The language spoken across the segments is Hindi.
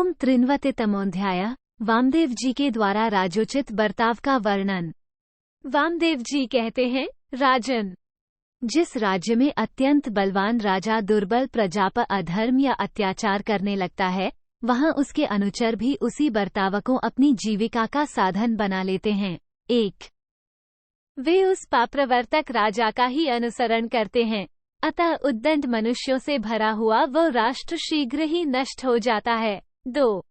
ओम त्रिन्वतितमोऽध्याय। वामदेव जी के द्वारा राजोचित बर्ताव का वर्णन। वामदेव जी कहते हैं, राजन, जिस राज्य में अत्यंत बलवान राजा दुर्बल प्रजा पर अधर्म या अत्याचार करने लगता है, वहां उसके अनुचर भी उसी बर्ताव को अपनी जीविका का साधन बना लेते हैं। 1. वे उस पाप्रवर्तक राजा का ही अनुसरण करते हैं, अतः उद्दंड मनुष्यों से भरा हुआ वो राष्ट्र शीघ्र ही नष्ट हो जाता है। 2.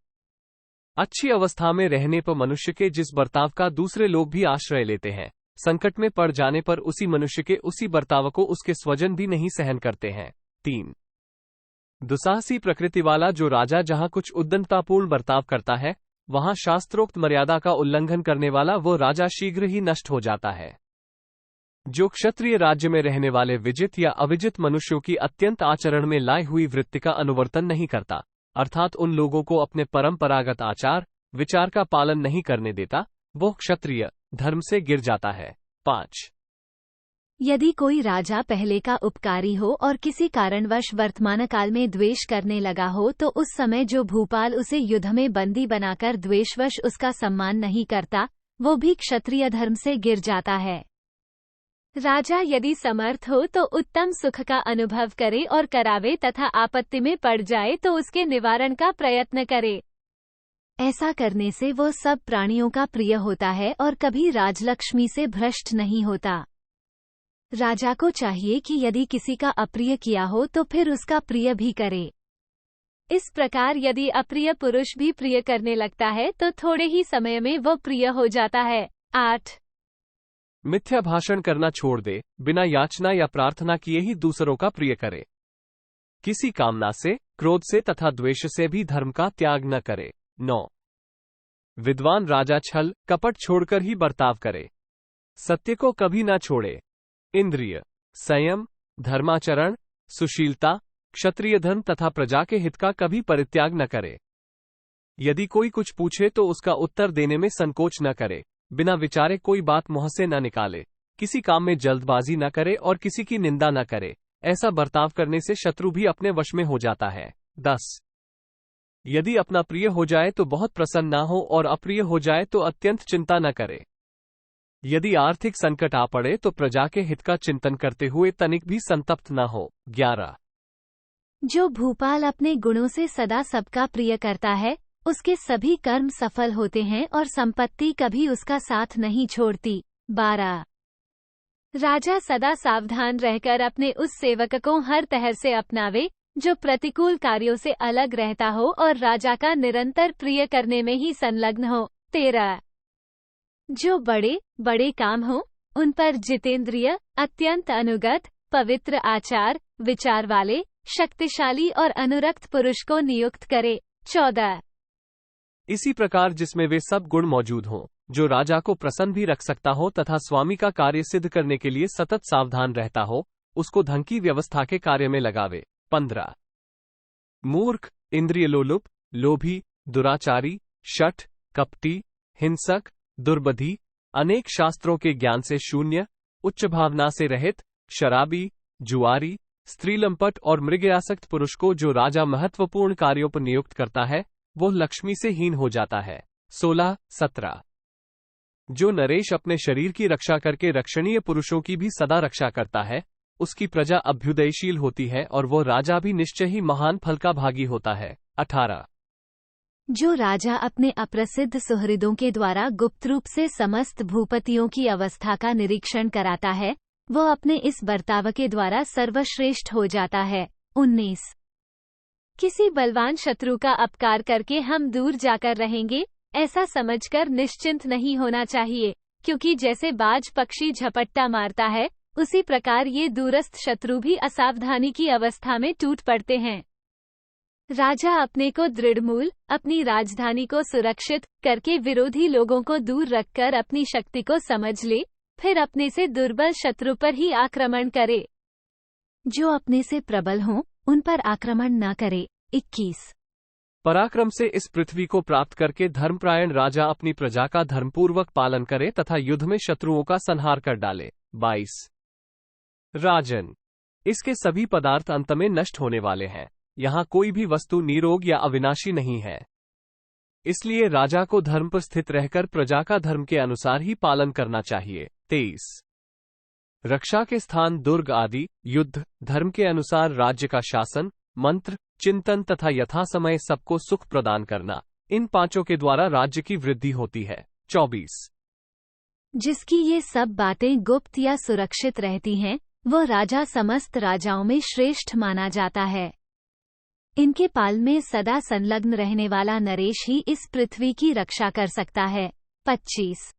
अच्छी अवस्था में रहने पर मनुष्य के जिस बर्ताव का दूसरे लोग भी आश्रय लेते हैं, संकट में पड़ जाने पर उसी मनुष्य के उसी बर्ताव को उसके स्वजन भी नहीं सहन करते हैं। 3. दुसाहसी प्रकृति वाला जो राजा जहां कुछ उद्दंडतापूर्ण बर्ताव करता है, वहां शास्त्रोक्त मर्यादा का उल्लंघन करने वाला वो राजा शीघ्र ही नष्ट हो जाता है। जो क्षत्रिय राज्य में रहने वाले विजित या अविजित मनुष्यों की अत्यंत आचरण में लाई हुई वृत्ति का अनुवर्तन नहीं करता, अर्थात उन लोगों को अपने परंपरागत आचार विचार का पालन नहीं करने देता, वो क्षत्रिय धर्म से गिर जाता है। 5. यदि कोई राजा पहले का उपकारी हो और किसी कारणवश वर्तमान काल में द्वेष करने लगा हो, तो उस समय जो भूपाल उसे युद्ध में बंदी बनाकर द्वेषवश उसका सम्मान नहीं करता, वो भी क्षत्रिय धर्म से गिर जाता है। राजा यदि समर्थ हो तो उत्तम सुख का अनुभव करे और करावे, तथा आपत्ति में पड़ जाए तो उसके निवारण का प्रयत्न करे। ऐसा करने से वो सब प्राणियों का प्रिय होता है और कभी राजलक्ष्मी से भ्रष्ट नहीं होता। राजा को चाहिए कि यदि किसी का अप्रिय किया हो तो फिर उसका प्रिय भी करे। इस प्रकार यदि अप्रिय पुरुष भी प्रिय करने लगता है तो थोड़े ही समय में वो प्रिय हो जाता है। 8. मिथ्या भाषण करना छोड़ दे, बिना याचना या प्रार्थना किए ही दूसरों का प्रिय करे। किसी कामना से, क्रोध से तथा द्वेष से भी धर्म का त्याग न करे। 9. विद्वान राजा छल कपट छोड़कर ही बर्ताव करे, सत्य को कभी न छोड़े। इंद्रिय संयम, धर्माचरण, सुशीलता, क्षत्रिय धर्म तथा प्रजा के हित का कभी परित्याग न करे। यदि कोई कुछ पूछे तो उसका उत्तर देने में संकोच न करे, बिना विचारे कोई बात मुंह से न निकाले, किसी काम में जल्दबाजी न करे और किसी की निंदा न करे। ऐसा बर्ताव करने से शत्रु भी अपने वश में हो जाता है। 10. यदि अपना प्रिय हो जाए तो बहुत प्रसन्न न हो और अप्रिय हो जाए तो अत्यंत चिंता न करे। यदि आर्थिक संकट आ पड़े तो प्रजा के हित का चिंतन करते हुए तनिक भी संतप्त न हो। 11. जो भूपाल अपने गुणों से सदा सबका प्रिय करता है, उसके सभी कर्म सफल होते हैं और संपत्ति कभी उसका साथ नहीं छोड़ती। 12. राजा सदा सावधान रहकर अपने उस सेवक को हर तरह से अपनावे जो प्रतिकूल कार्यों से अलग रहता हो और राजा का निरंतर प्रिय करने में ही संलग्न हो। 13. जो बड़े बड़े काम हो, उन पर जितेंद्रिय, अत्यंत अनुगत, पवित्र आचार विचार वाले, शक्तिशाली और अनुरक्त पुरुष को नियुक्त करे। 14. इसी प्रकार जिसमें वे सब गुण मौजूद हों, जो राजा को प्रसन्न भी रख सकता हो तथा स्वामी का कार्य सिद्ध करने के लिए सतत सावधान रहता हो, उसको धन की व्यवस्था के कार्य में लगावे। 15. मूर्ख, इंद्रिय लोलुप, लोभी, दुराचारी, शठ, कपटी, हिंसक, दुर्बधी, अनेक शास्त्रों के ज्ञान से शून्य, उच्च भावना से रहित, शराबी, जुआरी, स्त्रीलंपट और मृगयासक्त पुरुष को जो राजा महत्वपूर्ण कार्यों पर नियुक्त करता है, वो लक्ष्मी से हीन हो जाता है। 16, 17. जो नरेश अपने शरीर की रक्षा करके रक्षणीय पुरुषों की भी सदा रक्षा करता है, उसकी प्रजा अभ्युदयशील होती है और वो राजा भी निश्चय ही महान फल का भागी होता है। 18. जो राजा अपने अप्रसिद्ध सुहृदों के द्वारा गुप्त रूप से समस्त भूपतियों की अवस्था का निरीक्षण कराता है, वो अपने इस बर्ताव के द्वारा सर्वश्रेष्ठ हो जाता है। 19. किसी बलवान शत्रु का अपकार करके हम दूर जाकर रहेंगे, ऐसा समझकर निश्चिंत नहीं होना चाहिए, क्योंकि जैसे बाज पक्षी झपट्टा मारता है, उसी प्रकार ये दूरस्थ शत्रु भी असावधानी की अवस्था में टूट पड़ते हैं। राजा अपने को दृढ़मूल, अपनी राजधानी को सुरक्षित करके विरोधी लोगों को दूर रखकर अपनी शक्ति को समझ ले, फिर अपने से दुर्बल शत्रु पर ही आक्रमण करे। जो अपने से प्रबल हों, उन पर आक्रमण न करे। 21. पराक्रम से इस पृथ्वी को प्राप्त करके धर्मप्रायण राजा अपनी प्रजा का धर्मपूर्वक पालन करे तथा युद्ध में शत्रुओं का संहार कर डाले। 22. राजन, इसके सभी पदार्थ अंत में नष्ट होने वाले हैं, यहाँ कोई भी वस्तु निरोग या अविनाशी नहीं है। इसलिए राजा को धर्म पर स्थित रहकर प्रजा का धर्म के अनुसार ही पालन करना चाहिए। 23 रक्षा के स्थान दुर्ग आदि, युद्ध, धर्म के अनुसार राज्य का शासन, मंत्र, चिंतन तथा यथासमय सबको सुख प्रदान करना, इन पांचों के द्वारा राज्य की वृद्धि होती है। 24 जिसकी ये सब बातें गुप्त या सुरक्षित रहती हैं, वह राजा समस्त राजाओं में श्रेष्ठ माना जाता है। इनके पाल में सदा संलग्न रहने वाला नरेश ही इस पृथ्वी की रक्षा कर सकता है। 25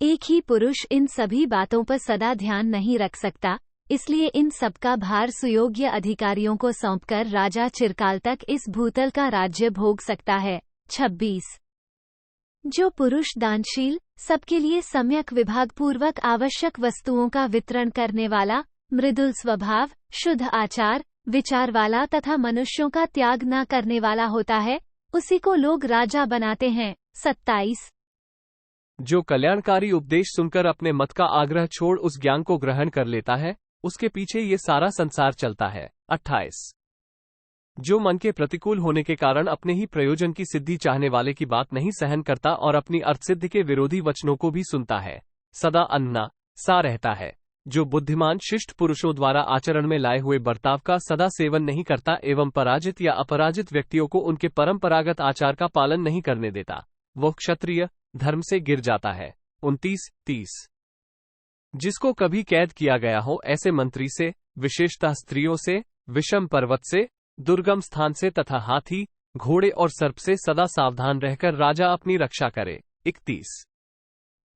एक ही पुरुष इन सभी बातों पर सदा ध्यान नहीं रख सकता, इसलिए इन सबका भार सुयोग्य अधिकारियों को सौंपकर राजा चिरकाल तक इस भूतल का राज्य भोग सकता है। 26 जो पुरुष दानशील, सबके लिए सम्यक विभाग पूर्वक आवश्यक वस्तुओं का वितरण करने वाला, मृदुल स्वभाव, शुद्ध आचार विचार वाला तथा मनुष्यों का त्याग न करने वाला होता है, उसी को लोग राजा बनाते हैं। 27 जो कल्याणकारी उपदेश सुनकर अपने मत का आग्रह छोड़ उस ज्ञान को ग्रहण कर लेता है, उसके पीछे ये सारा संसार चलता है। 28 जो मन के प्रतिकूल होने के कारण अपने ही प्रयोजन की सिद्धि चाहने वाले की बात नहीं सहन करता और अपनी अर्थसिद्धि के विरोधी वचनों को भी सुनता है, सदा अन्ना सा रहता है। जो बुद्धिमान शिष्ट पुरुषों द्वारा आचरण में लाए हुए बर्ताव का सदा सेवन नहीं करता एवं पराजित या अपराजित व्यक्तियों को उनके परंपरागत आचार का पालन नहीं करने देता, वह क्षत्रिय धर्म से गिर जाता है। 29-30 जिसको कभी कैद किया गया हो ऐसे मंत्री से, विशेषतः स्त्रियों से, विषम पर्वत से, दुर्गम स्थान से तथा हाथी, घोड़े और सर्प से सदा सावधान रहकर राजा अपनी रक्षा करे। 31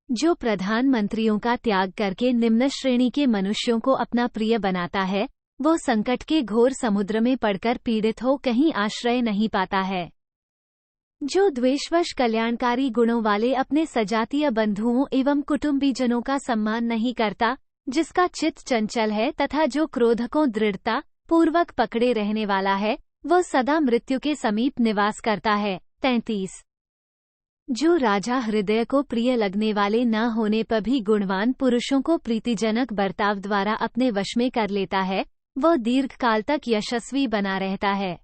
जो प्रधानमंत्रियों का त्याग करके निम्न श्रेणी के मनुष्यों को अपना प्रिय बनाता है, वो संकट के घोर समुद्र में पड़कर पीड़ित हो कहीं आश्रय नहीं पाता है। जो द्वेषवश कल्याणकारी गुणों वाले अपने सजातीय बंधुओं एवं कुटुंबीजनों का सम्मान नहीं करता, जिसका चित्त चंचल है तथा जो क्रोध को दृढ़ता पूर्वक पकड़े रहने वाला है, वह सदा मृत्यु के समीप निवास करता है। 33 जो राजा हृदय को प्रिय लगने वाले न होने पर भी गुणवान पुरुषों को प्रीतिजनक बर्ताव द्वारा अपने वश में कर लेता है, वह दीर्घकाल तक यशस्वी बना रहता है।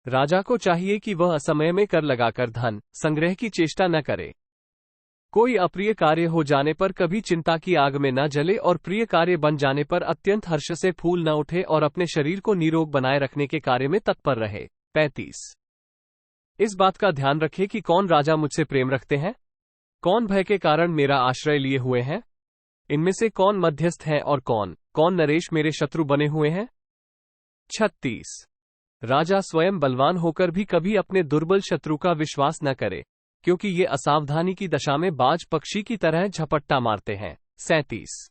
राजा को चाहिए कि वह असमय में कर लगाकर धन संग्रह की चेष्टा न करे। कोई अप्रिय कार्य हो जाने पर कभी चिंता की आग में न जले और प्रिय कार्य बन जाने पर अत्यंत हर्ष से फूल न उठे और अपने शरीर को निरोग बनाए रखने के कार्य में तत्पर रहे। 35 इस बात का ध्यान रखे कि कौन राजा मुझसे प्रेम रखते हैं, कौन भय के कारण मेरा आश्रय लिए हुए हैं, इनमें से कौन मध्यस्थ हैं और कौन नरेश मेरे शत्रु बने हुए हैं। 36 राजा स्वयं बलवान होकर भी कभी अपने दुर्बल शत्रु का विश्वास न करे, क्योंकि ये असावधानी की दशा में बाज पक्षी की तरह झपट्टा मारते हैं। 37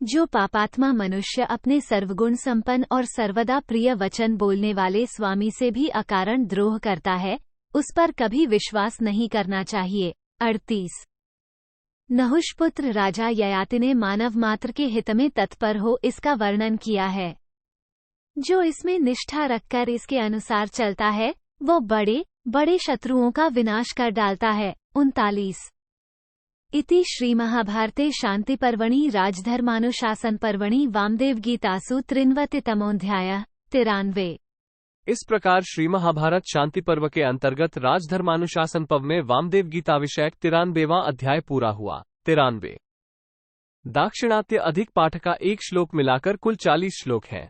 जो पापात्मा मनुष्य अपने सर्वगुण संपन्न और सर्वदा प्रिय वचन बोलने वाले स्वामी से भी अकारण द्रोह करता है, उस पर कभी विश्वास नहीं करना चाहिए। 38 नहुषपुत्र राजा ययाति ने मानव मात्र के हित में तत्पर हो इसका वर्णन किया है। जो इसमें निष्ठा रखकर इसके अनुसार चलता है, वो बड़े बड़े शत्रुओं का विनाश कर डालता है। 39 इति श्री महाभारते शांति पर्वणि राजधर्मानुशासन पर्वणि वामदेव गीतासु 93तमोऽध्यायः 93 इस प्रकार श्री महाभारत शांति पर्व के अंतर्गत राजधर्मानुशासन पर्व में वामदेव गीता विषयक 93वां अध्याय पूरा हुआ। 93 दाक्षिणात्य अधिक पाठ का एक श्लोक मिलाकर कुल 40 श्लोक हैं।